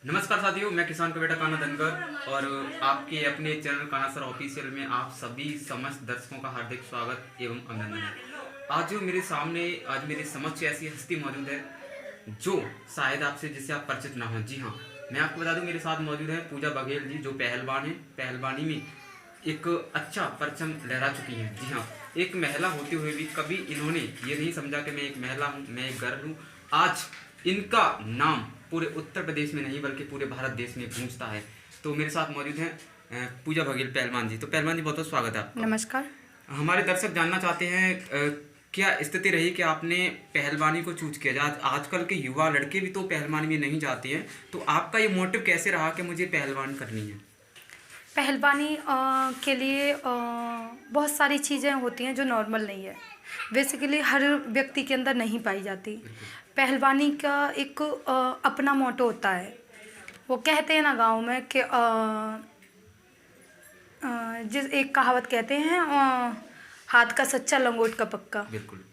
नमस्कार साथियों, मैं किसान का बेटा कान्हा धनगर और आपके अपने चैनल कान्हा सर ऑफिशियल में आप सभी समस्त दर्शकों का हार्दिक स्वागत एवं अभिनंदन है। आज मेरे समक्ष ऐसी हस्ती मौजूद है जो शायद आपसे जिससे आप परिचित ना हो। जी हाँ, मैं आपको बता दूं, मेरे साथ मौजूद है पूजा बघेल जी, जो पहलवान है। पहलवानी में एक अच्छा परचम लहरा चुकी हैं। जी हाँ, एक महिला होते हुए भी कभी इन्होंने ये नहीं समझा कि मैं एक महिला हूँ, मैं एक गर्ल हूँ। आज इनका नाम पूरे उत्तर प्रदेश में नहीं बल्कि पूरे भारत देश में गूंजता है। तो मेरे साथ मौजूद हैं पूजा बघेल पहलवान जी। तो पहलवान जी, बहुत बहुत स्वागत है आपका। नमस्कार। हमारे दर्शक जानना चाहते हैं क्या स्थिति रही कि आपने पहलवानी को चूज किया। आजकल के युवा लड़के भी तो पहलवानी में नहीं जाते हैं, तो आपका ये मोटिव कैसे रहा कि मुझे पहलवान करनी है? पहलवानी के लिए बहुत सारी चीज़ें होती हैं जो नॉर्मल नहीं है। बेसिकली हर व्यक्ति के अंदर नहीं पाई जाती। पहलवानी का एक अपना मोटो होता है। वो कहते हैं ना गांव में कि जिस एक कहावत कहते हैं, हाथ का सच्चा लंगोट का पक्का। बिल्कुल।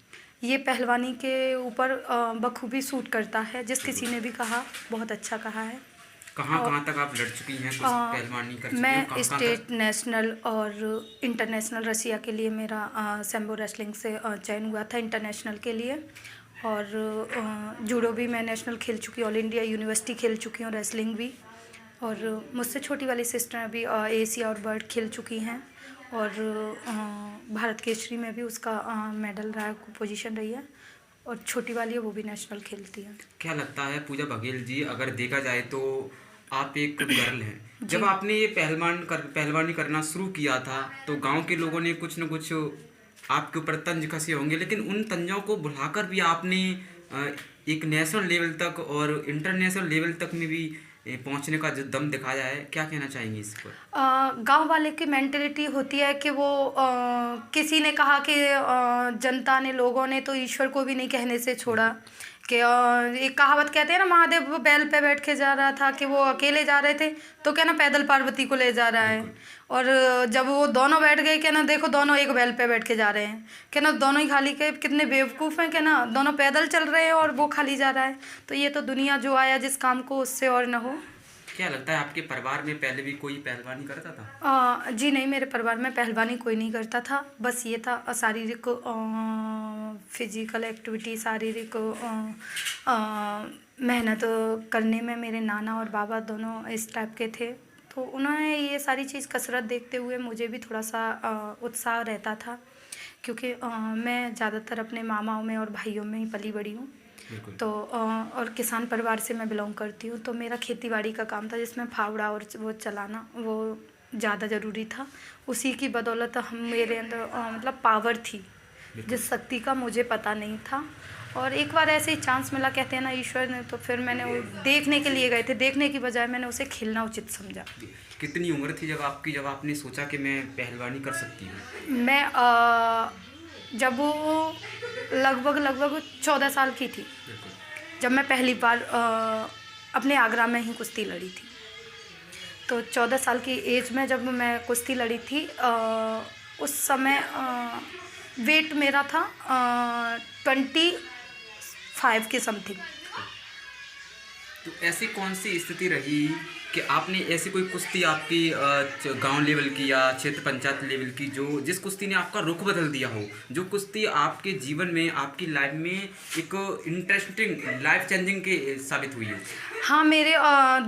ये पहलवानी के ऊपर बखूबी सूट करता है। जिस किसी ने भी कहा, बहुत अच्छा कहा है। कहाँ कहाँ तक आप लड़ चुकी हैं, कुछ पहलवानी कर चुकी हैं? मैं स्टेट, नेशनल और इंटरनेशनल, रसिया के लिए मेरा सैम्बो रेसलिंग से चयन हुआ था इंटरनेशनल के लिए। और जूडो भी मैं नेशनल खेल चुकी हूँ, ऑल इंडिया यूनिवर्सिटी खेल चुकी हूँ, रेसलिंग भी। और मुझसे छोटी वाली सिस्टर अभी एशिया और वर्ल्ड खेल चुकी हैं। और भारत केसरी में भी उसका मेडल रहा, पोजीशन रही है। और छोटी वाली है, वो भी नेशनल खेलती है। क्या लगता है पूजा बघेल जी, अगर देखा जाए तो आप एक गर्ल हैं। जब आपने ये पहलवानी करना शुरू किया था तो गांव के लोगों ने कुछ न कुछ आपके ऊपर तंज कसे होंगे, लेकिन उन तंजों को भुलाकर भी आपने एक नेशनल लेवल तक और इंटरनेशनल लेवल तक में भी पहुंचने का जो दम दिखाया है। क्या कहना चाहेंगे इस पर? गांव वाले की मेंटेलिटी होती है कि वो किसी ने कहा कि जनता ने, लोगों ने तो ईश्वर को भी नहीं कहने से छोड़ा कि एक कहावत कहते हैं ना, महादेव वो बैल पे बैठ के जा रहा था कि वो अकेले जा रहे थे, तो क्या ना पैदल पार्वती को ले जा रहा है। और जब वो दोनों बैठ गए, क्या ना देखो दोनों एक बैल पे बैठ के जा रहे हैं, क्या ना दोनों ही खाली के कितने बेवकूफ़ हैं, क्या ना दोनों पैदल चल रहे हैं और वो खाली जा रहा है। तो ये तो दुनिया जो आया जिस काम को, उससे और ना हो। क्या लगता है आपके परिवार में पहले भी कोई पहलवानी करता था? जी नहीं, मेरे परिवार में पहलवानी कोई नहीं करता था। बस ये था शारीरिक फिजिकल एक्टिविटी, शारीरिक मेहनत करने में मेरे नाना और बाबा दोनों इस टाइप के थे। तो उन्होंने ये सारी चीज़ कसरत देखते हुए मुझे भी थोड़ा सा उत्साह रहता था, क्योंकि मैं ज़्यादातर अपने मामाओं में और भाइयों में ही पली बड़ी हूँ। तो और किसान परिवार से मैं बिलोंग करती हूँ। तो मेरा खेती बाड़ी का काम था, जिसमें फावड़ा और वो चलाना वो ज़्यादा ज़रूरी था। उसी की बदौलत मेरे अंदर मतलब पावर थी, जिस शक्ति का मुझे पता नहीं था। और एक बार ऐसे ही चांस मिला, कहते हैं ना ईश्वर ने, तो फिर मैंने वो देखने के लिए गए थे, देखने की बजाय मैंने उसे खेलना उचित समझा। कितनी उम्र थी जब आपने सोचा कि मैं पहलवानी कर सकती हूँ? मैं जब वो लगभग 14 साल की थी, जब मैं पहली बार अपने आगरा में ही कुश्ती लड़ी थी। तो 14 साल की एज में जब मैं कुश्ती लड़ी थी, उस समय वेट मेरा था 25 के समथिंग। तो ऐसी कौन सी स्थिति रही कि आपने ऐसी कोई कुश्ती आपकी गांव लेवल की या क्षेत्र पंचायत लेवल की, जिस कुश्ती ने आपका रुख बदल दिया हो, जो कुश्ती आपके जीवन में, आपकी लाइफ में एक इंटरेस्टिंग, लाइफ चेंजिंग के साबित हुई हो? हाँ, मेरे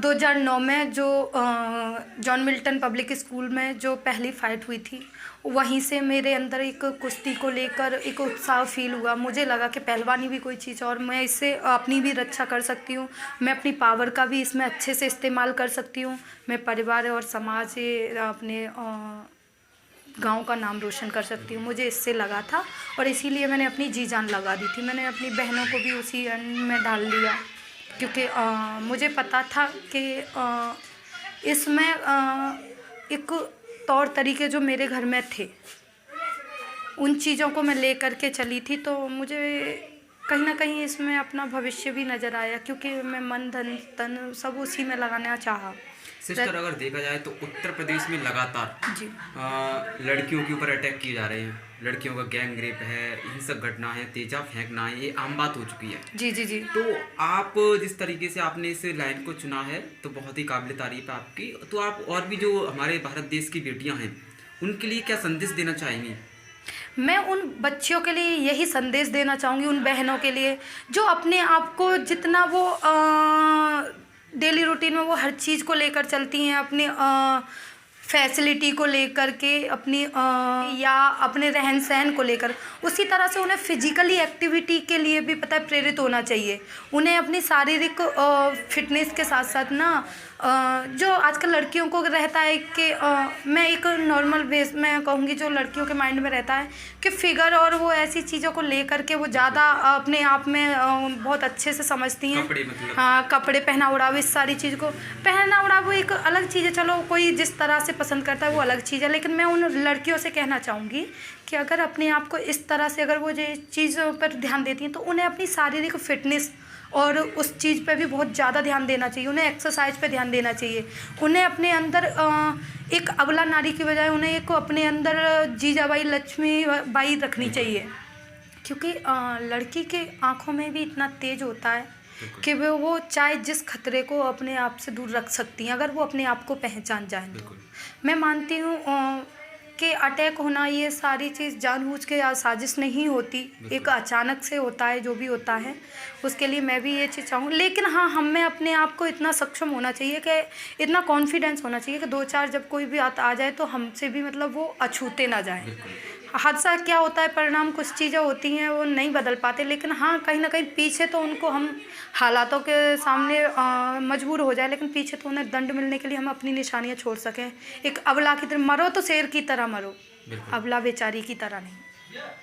2009 में जो जॉन मिल्टन पब्लिक स्कूल में जो पहली फ़ाइट हुई थी, वहीं से मेरे अंदर एक कुश्ती को लेकर एक उत्साह फील हुआ। मुझे लगा कि पहलवानी भी कोई चीज़ और मैं इससे अपनी भी रक्षा कर सकती हूँ, मैं अपनी पावर का भी इसमें अच्छे से इस्तेमाल कर सकती हूँ, मैं परिवार और समाज से अपने गांव का नाम रोशन कर सकती हूँ। मुझे इससे लगा था और इसीलिए मैंने अपनी जी जान लगा दी थी। मैंने अपनी बहनों को भी उसी में डाल लिया, क्योंकि मुझे पता था कि इसमें एक तौर तरीके जो मेरे घर में थे, उन चीज़ों को मैं ले कर के चली थी। तो मुझे कहीं ना कहीं इसमें अपना भविष्य भी नज़र आया, क्योंकि मैं मन धन तन सब उसी में लगाना चाहा। सिस्टर अगर देखा जाए तो उत्तर प्रदेश में लगातार जी लड़कियों के ऊपर अटैक किए जा रहे हैं, लड़कियों का गैंग रेप है, हिंसक घटना है, तेजा फेंकना है, ये आम बात हो चुकी है। जी जी जी। तो आप जिस तरीके से आपने इस लाइन को चुना है तो बहुत ही काबिल तारीफ है आपकी। तो आप और भी जो हमारे भारत देश की बेटियां हैं उनके लिए क्या संदेश देना चाहेंगी? मैं उन बच्चियों के लिए यही संदेश देना चाहूँगी, उन बहनों के लिए जो अपने आप को जितना वो डेली रूटीन में वो हर चीज़ को लेकर चलती हैं, अपनी फैसिलिटी को लेकर के, अपनी या अपने रहन सहन को लेकर, उसी तरह से उन्हें फिजिकली एक्टिविटी के लिए भी पता है प्रेरित होना चाहिए। उन्हें अपनी शारीरिक फिटनेस के साथ साथ ना जो आजकल लड़कियों को रहता है कि मैं एक नॉर्मल बेस में कहूँगी, जो लड़कियों के माइंड में रहता है कि फिगर और वो ऐसी चीज़ों को लेकर के वो ज़्यादा अपने आप में बहुत अच्छे से समझती हैं। कपड़े मतलब हाँ, कपड़े पहना ओढ़ावे, इस सारी चीज़ को पहना ओढ़ावे एक अलग चीज़ है, चलो कोई जिस तरह से पसंद करता है वो अलग चीज़ है। लेकिन मैं उन लड़कियों से कहना चाहूँगी कि अगर अपने आप को इस तरह से अगर वो ये चीज़ों पर ध्यान देती हैं तो उन्हें अपनी शारीरिक फिटनेस और उस चीज़ पे भी बहुत ज़्यादा ध्यान देना चाहिए। उन्हें एक्सरसाइज पे ध्यान देना चाहिए। उन्हें अपने अंदर एक अबला नारी की बजाय उन्हें एक अपने अंदर जीजाबाई लक्ष्मीबाई रखनी चाहिए, क्योंकि लड़की के आँखों में भी इतना तेज होता है कि वो चाहे जिस खतरे को अपने आप से दूर रख सकती हैं अगर वो अपने आप को पहचान जाए तो। मैं मानती हूँ कि अटैक होना ये सारी चीज़ जानबूझ के या साजिश नहीं होती, एक अचानक से होता है जो भी होता है। उसके लिए मैं भी ये चीज़ चाहूँगी, लेकिन हाँ, हमें अपने आप को इतना सक्षम होना चाहिए कि इतना कॉन्फिडेंस होना चाहिए कि दो चार जब कोई भी आ जाए तो हमसे भी मतलब वो अछूते ना जाए। हादसा क्या होता है, परिणाम कुछ चीज़ें होती हैं वो नहीं बदल पाते, लेकिन हाँ कहीं ना कहीं पीछे तो उनको हम हालातों के सामने मजबूर हो जाए, लेकिन पीछे तो उन्हें दंड मिलने के लिए हम अपनी निशानियाँ छोड़ सकें। एक अबला की तरह मरो तो शेर की तरह मरो, अबला बेचारी की तरह नहीं।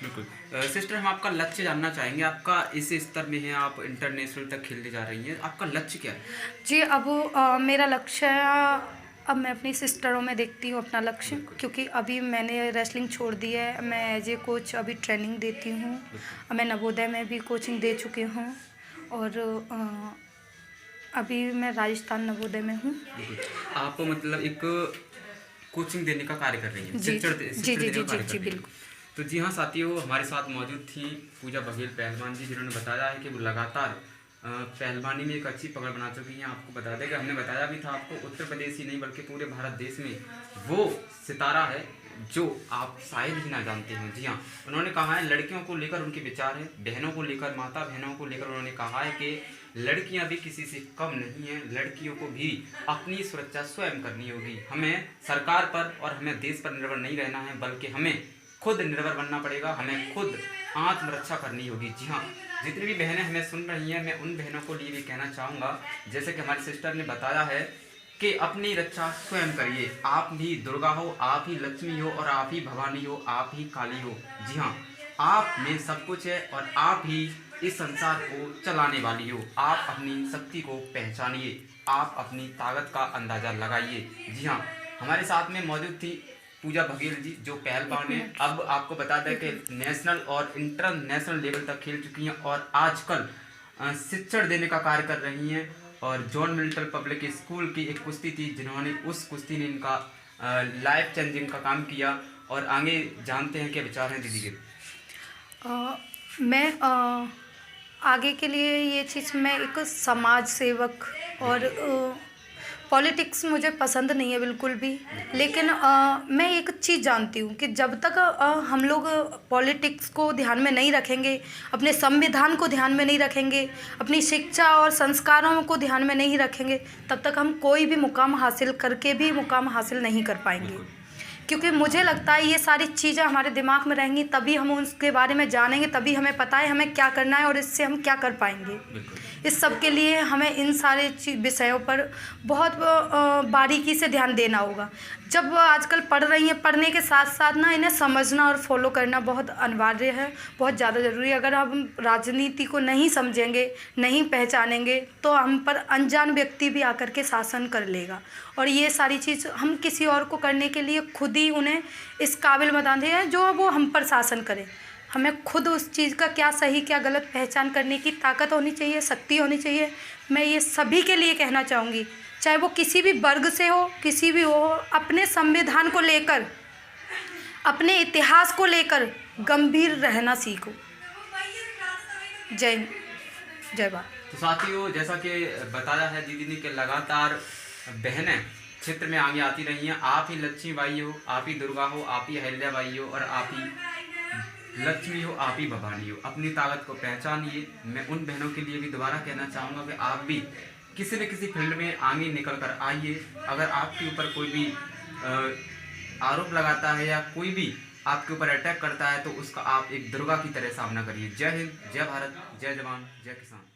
बिल्कुल। सिस्टर, हम आपका लक्ष्य जानना चाहेंगे। आपका इस स्तर में है, आप इंटरनेशनल तक खेलने जा रही हैं, आपका लक्ष्य क्या है? जी, अब मेरा लक्ष्य अब मैं अपनी सिस्टरों में देखती हूँ अपना लक्ष्य, क्योंकि अभी मैंने रेसलिंग छोड़ दी है। मैं एज ए कोच अभी ट्रेनिंग देती हूँ। मैं नवोदय में भी कोचिंग दे चुकी हूँ और अभी मैं राजस्थान नवोदय में हूँ। आप मतलब एक कोचिंग देने का कार्य कर रही हैं? जी जी बिल्कुल। तो जी हाँ साथियों, हमारे साथ मौजूद थी पूजा बघेल पहलवान जी, जिन्होंने बताया है कि वो लगातार पहलवानी में एक अच्छी पकड़ बना चुकी हैं। आपको बता दें कि हमने बताया भी था आपको, उत्तर प्रदेश ही नहीं बल्कि पूरे भारत देश में वो सितारा है जो आप शायद ही ना जानते हैं। जी हाँ, उन्होंने कहा है लड़कियों को लेकर उनके विचार है, बहनों को लेकर, माता बहनों को लेकर उन्होंने कहा है कि लड़कियां भी किसी से कम नहीं हैं, लड़कियों को भी अपनी सुरक्षा स्वयं करनी होगी। हमें सरकार पर और हमें देश पर निर्भर नहीं रहना है, बल्कि हमें खुद निर्भर बनना पड़ेगा, हमें खुद आत्मरक्षा करनी होगी। जी हाँ, जितनी भी बहनें हमें सुन रही हैं, मैं उन बहनों को लिए भी कहना चाहूँगा, जैसे कि हमारी सिस्टर ने बताया है कि अपनी रक्षा स्वयं करिए। आप भी दुर्गा हो, आप ही लक्ष्मी हो, और आप ही भवानी हो, आप ही काली हो। जी हाँ, आप में सब कुछ है और आप ही इस संसार को चलाने वाली हो। आप अपनी शक्ति को पहचानिए, आप अपनी ताकत का अंदाज़ा लगाइए। जी हाँ, हमारे साथ में मौजूद थी पूजा बघेल जी, जो पहलवान है। अब आपको बता दें कि नेशनल और इंटरनेशनल लेवल तक खेल चुकी हैं और आजकल शिक्षण देने का कार्य कर रही हैं। और जॉन मिल्टन पब्लिक स्कूल की एक कुश्ती थी, जिन्होंने उस कुश्ती ने इनका लाइफ चेंजिंग का काम किया। और आगे जानते हैं क्या विचार हैं दीदी के। मैं आगे के लिए ये चीज़, मैं एक समाज सेवक और पॉलिटिक्स मुझे पसंद नहीं है बिल्कुल भी, लेकिन मैं एक चीज़ जानती हूँ कि जब तक हम लोग पॉलिटिक्स को ध्यान में नहीं रखेंगे, अपने संविधान को ध्यान में नहीं रखेंगे, अपनी शिक्षा और संस्कारों को ध्यान में नहीं रखेंगे, तब तक हम कोई भी मुकाम हासिल करके भी मुकाम हासिल नहीं कर पाएंगे। क्योंकि मुझे लगता है ये सारी चीज़ें हमारे दिमाग में रहेंगी, तभी हम उसके बारे में जानेंगे, तभी हमें पता है हमें क्या करना है और इससे हम क्या कर पाएंगे। इस सब के लिए हमें इन सारे विषयों पर बहुत बारीकी से ध्यान देना होगा। जब आजकल पढ़ रही हैं, पढ़ने के साथ साथ ना इन्हें समझना और फॉलो करना बहुत अनिवार्य है, बहुत ज़्यादा ज़रूरी है। अगर हम राजनीति को नहीं समझेंगे, नहीं पहचानेंगे, तो हम पर अनजान व्यक्ति भी आकर के शासन कर लेगा। और ये सारी चीज़ हम किसी और को करने के लिए खुद ही उन्हें इस काबिल बताते हैं जो वो हम पर शासन करें। हमें खुद उस चीज़ का क्या सही क्या गलत पहचान करने की ताकत होनी चाहिए, शक्ति होनी चाहिए। मैं ये सभी के लिए कहना चाहूँगी, चाहे वो किसी भी वर्ग से हो, किसी भी हो, अपने संविधान को लेकर, अपने इतिहास को लेकर गंभीर रहना सीखो। जय जय भारत। तो साथियों, जैसा कि बताया है दीदी ने कि लगातार बहनें क्षेत्र में आगे आती रही हैं। आप ही लक्ष्मी बाई हो, आप ही दुर्गा हो, आप ही अहिल्या बाई हो और आप ही लक्ष्मी हो, आप ही भवानी हो। अपनी ताकत को पहचानिए। मैं उन बहनों के लिए भी दोबारा कहना चाहूँगा कि आप भी किसी न किसी फील्ड में आगे निकल कर आइए। अगर आपके ऊपर कोई भी आरोप लगाता है या कोई भी आपके ऊपर अटैक करता है तो उसका आप एक दुर्गा की तरह सामना करिए। जय हिंद, जय भारत, जय जवान, जय किसान।